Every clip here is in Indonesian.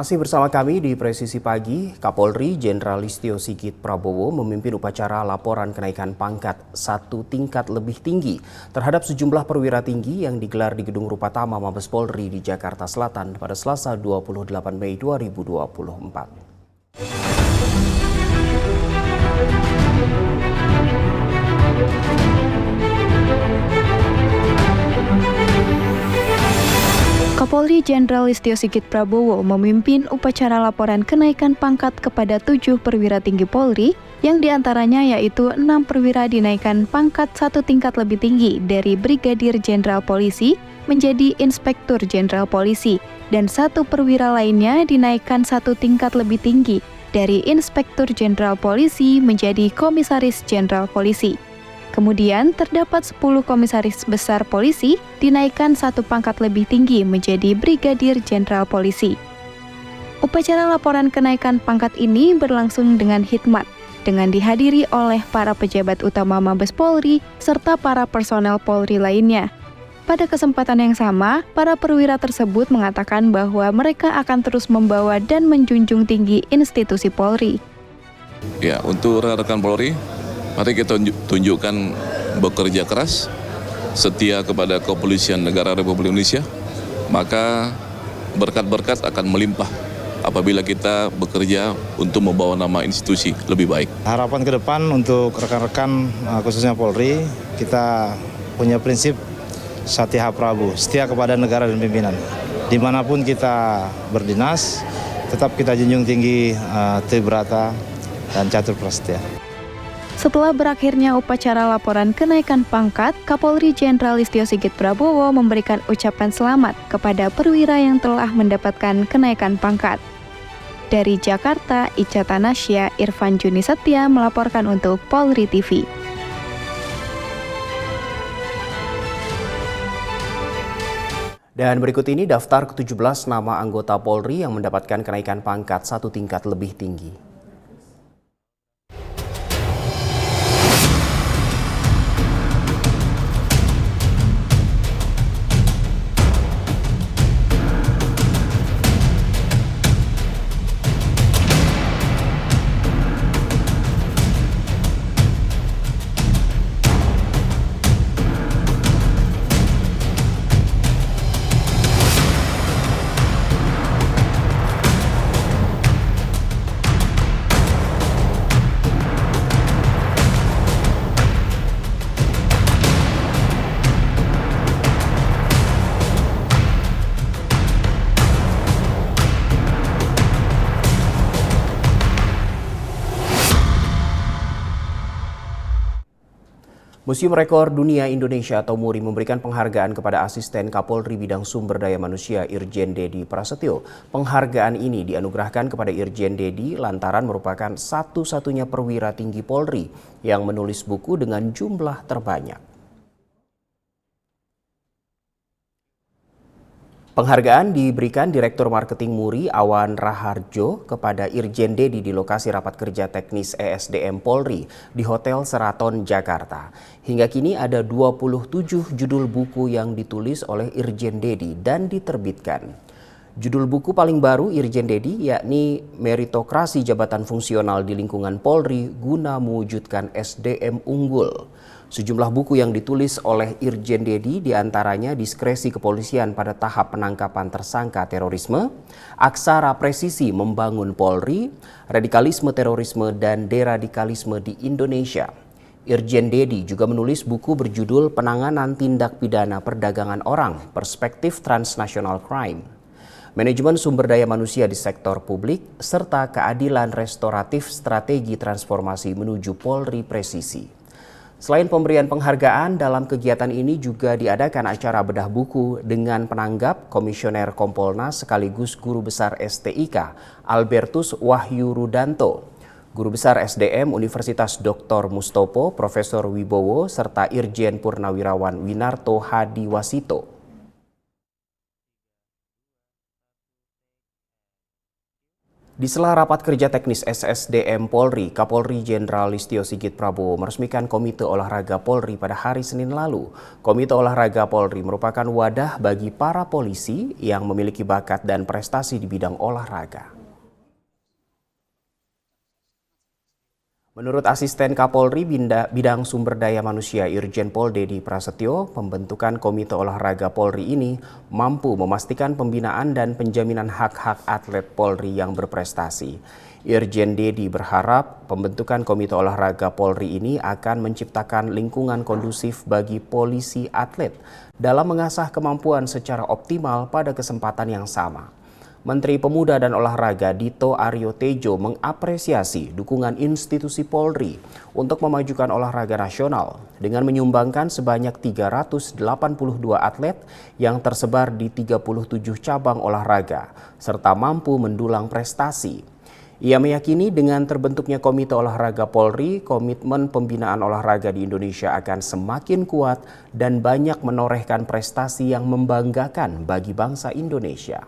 Masih bersama kami di Presisi Pagi, Kapolri Jenderal Listio Sigit Prabowo memimpin upacara laporan kenaikan pangkat satu tingkat lebih tinggi terhadap sejumlah perwira tinggi yang digelar di Gedung Rupatama Mabes Polri di Jakarta Selatan pada Selasa 28 Mei 2024. Kapolri Jenderal Listio Sigit Prabowo memimpin upacara laporan kenaikan pangkat kepada 7 perwira tinggi Polri, yang diantaranya yaitu 6 perwira dinaikkan pangkat satu tingkat lebih tinggi dari Brigadir Jenderal Polisi menjadi Inspektur Jenderal Polisi, dan 1 perwira lainnya dinaikkan satu tingkat lebih tinggi dari Inspektur Jenderal Polisi menjadi Komisaris Jenderal Polisi. Kemudian terdapat 10 komisaris besar polisi dinaikkan satu pangkat lebih tinggi menjadi Brigadir Jenderal Polisi. Upacara laporan kenaikan pangkat ini berlangsung dengan hikmat, dengan dihadiri oleh para pejabat utama Mabes Polri serta para personel Polri lainnya. Pada kesempatan yang sama, para perwira tersebut mengatakan bahwa mereka akan terus membawa dan menjunjung tinggi institusi Polri. Ya, untuk rekan-rekan Polri, mari kita tunjukkan bekerja keras, setia kepada Kepolisian Negara Republik Indonesia, maka berkat-berkat akan melimpah apabila kita bekerja untuk membawa nama institusi lebih baik. Harapan ke depan untuk rekan-rekan khususnya Polri, kita punya prinsip Satya Prabu, setia kepada negara dan pimpinan. Dimanapun kita berdinas, tetap kita junjung tinggi Tribrata dan Catur Prasetya. Setelah berakhirnya upacara laporan kenaikan pangkat, Kapolri Jenderal Listio Sigit Prabowo memberikan ucapan selamat kepada perwira yang telah mendapatkan kenaikan pangkat. Dari Jakarta, Ica Tanasya, Irfan Juni Setia melaporkan untuk Polri TV. Dan berikut ini daftar ke-17 nama anggota Polri yang mendapatkan kenaikan pangkat satu tingkat lebih tinggi. Museum Rekor Dunia Indonesia atau MURI memberikan penghargaan kepada Asisten Kapolri Bidang Sumber Daya Manusia Irjen Dedi Prasetyo. Penghargaan ini dianugerahkan kepada Irjen Dedi lantaran merupakan satu-satunya perwira tinggi Polri yang menulis buku dengan jumlah terbanyak. Penghargaan diberikan Direktur Marketing MURI Awan Raharjo kepada Irjen Dedi di lokasi rapat kerja teknis ESDM Polri di Hotel Sheraton, Jakarta. Hingga kini ada 27 judul buku yang ditulis oleh Irjen Dedi dan diterbitkan. Judul buku paling baru Irjen Dedi yakni Meritokrasi Jabatan Fungsional di Lingkungan Polri guna mewujudkan SDM unggul. Sejumlah buku yang ditulis oleh Irjen Dedi diantaranya Diskresi Kepolisian pada tahap penangkapan tersangka terorisme, Aksara Presisi Membangun Polri, Radikalisme Terorisme dan Deradikalisme di Indonesia. Irjen Dedi juga menulis buku berjudul Penanganan Tindak Pidana Perdagangan Orang, Perspektif Transnational Crime, Manajemen Sumber Daya Manusia di Sektor Publik, serta Keadilan Restoratif Strategi Transformasi Menuju Polri Presisi. Selain pemberian penghargaan, dalam kegiatan ini juga diadakan acara bedah buku dengan penanggap Komisioner Kompolnas sekaligus Guru Besar STIK, Albertus Wahyu Rudanto, Guru Besar SDM Universitas Dr. Mustopo, Profesor Wibowo, serta Irjen Purnawirawan Winarto Hadiwasito. Di sela rapat kerja teknis SSDM Polri, Kapolri Jenderal Listio Sigit Prabowo meresmikan Komite Olahraga Polri pada hari Senin lalu. Komite Olahraga Polri merupakan wadah bagi para polisi yang memiliki bakat dan prestasi di bidang olahraga. Menurut Asisten Kapolri Bidang Sumber Daya Manusia Irjen Pol Dedi Prasetyo, pembentukan Komite Olahraga Polri ini mampu memastikan pembinaan dan penjaminan hak-hak atlet Polri yang berprestasi. Irjen Dedi berharap pembentukan Komite Olahraga Polri ini akan menciptakan lingkungan kondusif bagi polisi atlet dalam mengasah kemampuan secara optimal pada kesempatan yang sama. Menteri Pemuda dan Olahraga Dito Aryo Tejo mengapresiasi dukungan institusi Polri untuk memajukan olahraga nasional dengan menyumbangkan sebanyak 382 atlet yang tersebar di 37 cabang olahraga serta mampu mendulang prestasi. Ia meyakini dengan terbentuknya Komite Olahraga Polri, komitmen pembinaan olahraga di Indonesia akan semakin kuat dan banyak menorehkan prestasi yang membanggakan bagi bangsa Indonesia.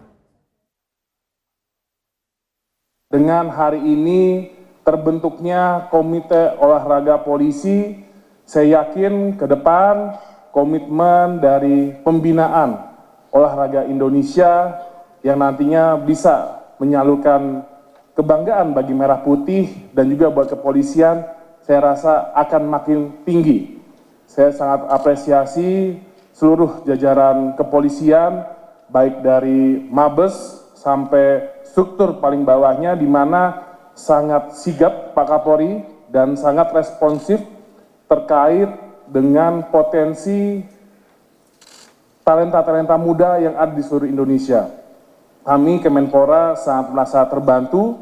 Dengan hari ini terbentuknya Komite Olahraga Polisi, saya yakin ke depan komitmen dari pembinaan olahraga Indonesia yang nantinya bisa menyalurkan kebanggaan bagi Merah Putih dan juga buat kepolisian, saya rasa akan makin tinggi. Saya sangat apresiasi seluruh jajaran kepolisian, baik dari Mabes sampai struktur paling bawahnya, di mana sangat sigap Pak Kapolri dan sangat responsif terkait dengan potensi talenta-talenta muda yang ada di seluruh Indonesia. Kami Kemenpora sangat merasa terbantu,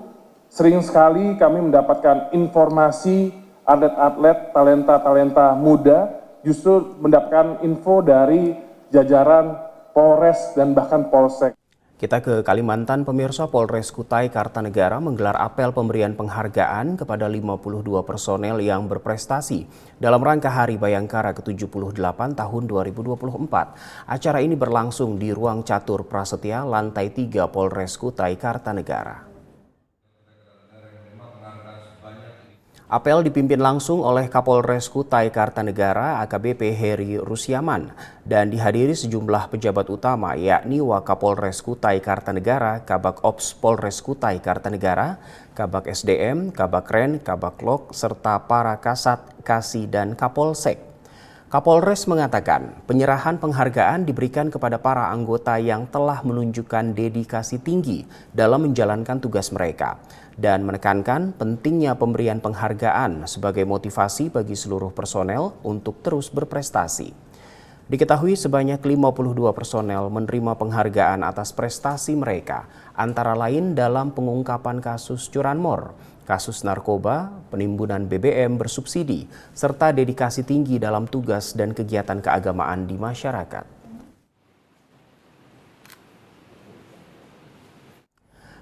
sering sekali kami mendapatkan informasi atlet-atlet, talenta-talenta muda, justru mendapatkan info dari jajaran Polres dan bahkan Polsek. Kita ke Kalimantan, pemirsa. Polres Kutai Kartanegara menggelar apel pemberian penghargaan kepada 52 personel yang berprestasi dalam rangka Hari Bayangkara ke-78 tahun 2024. Acara ini berlangsung di Ruang Catur Prasetya, lantai 3 Polres Kutai Kartanegara. Apel dipimpin langsung oleh Kapolres Kutai Kartanegara AKBP Heri Rusyaman dan dihadiri sejumlah pejabat utama yakni Wakapolres Kutai Kartanegara, Kabak Ops Polres Kutai Kartanegara, Kabak SDM, Kabak Ren, Kabak Lok, serta para Kasat, Kasi, dan Kapolsek. Kapolres mengatakan penyerahan penghargaan diberikan kepada para anggota yang telah menunjukkan dedikasi tinggi dalam menjalankan tugas mereka dan menekankan pentingnya pemberian penghargaan sebagai motivasi bagi seluruh personel untuk terus berprestasi. Diketahui sebanyak 52 personel menerima penghargaan atas prestasi mereka, antara lain dalam pengungkapan kasus curanmor, kasus narkoba, penimbunan BBM bersubsidi, serta dedikasi tinggi dalam tugas dan kegiatan keagamaan di masyarakat.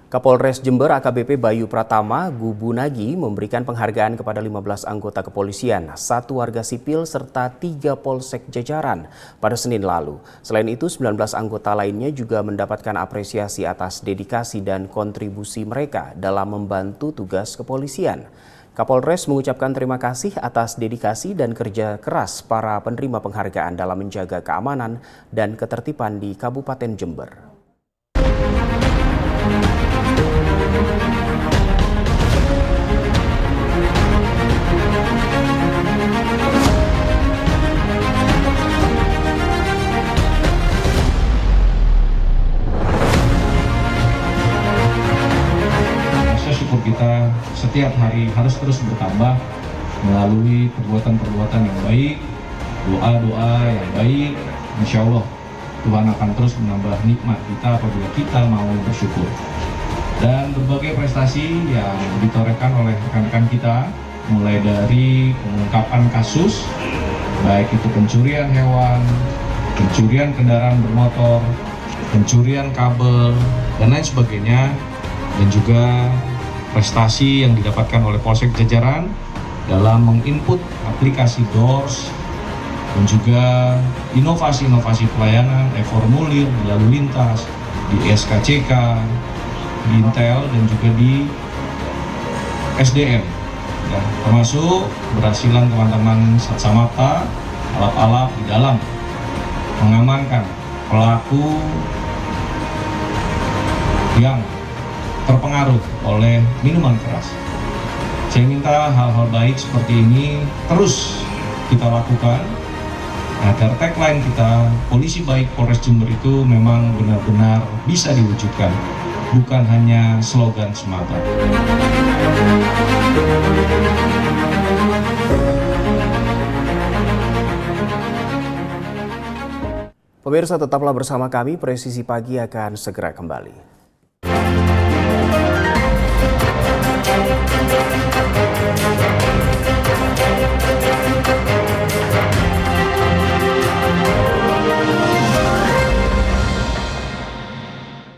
Kapolres Jember AKBP Bayu Pratama Gubunagi memberikan penghargaan kepada 15 anggota kepolisian, 1 warga sipil, serta 3 polsek jajaran pada Senin lalu. Selain itu, 19 anggota lainnya juga mendapatkan apresiasi atas dedikasi dan kontribusi mereka dalam membantu tugas kepolisian. Kapolres mengucapkan terima kasih atas dedikasi dan kerja keras para penerima penghargaan dalam menjaga keamanan dan ketertiban di Kabupaten Jember. Syukur kita setiap hari harus terus bertambah melalui perbuatan-perbuatan yang baik, doa-doa yang baik. Insya Allah Tuhan akan terus menambah nikmat kita apabila kita mau bersyukur. Dan berbagai prestasi yang ditorehkan oleh rekan-rekan kita, mulai dari pengungkapan kasus, baik itu pencurian hewan, pencurian kendaraan bermotor, pencurian kabel, dan lain sebagainya, dan juga prestasi yang didapatkan oleh Polsek jajaran dalam menginput aplikasi DOORS dan juga inovasi-inovasi pelayanan, e-formulir, lalu lintas, di SKCK, di Intel dan juga di SDM. Ya, termasuk keberhasilan teman-teman Satsamapta, alat-alat di dalam mengamankan pelaku yang terpengaruh oleh minuman keras. Saya minta hal-hal baik seperti ini terus kita lakukan agar tagline kita, Polisi Baik Polres Jember itu memang benar-benar bisa diwujudkan, bukan hanya slogan semata. Pemirsa, tetaplah bersama kami, Presisi Pagi akan segera kembali.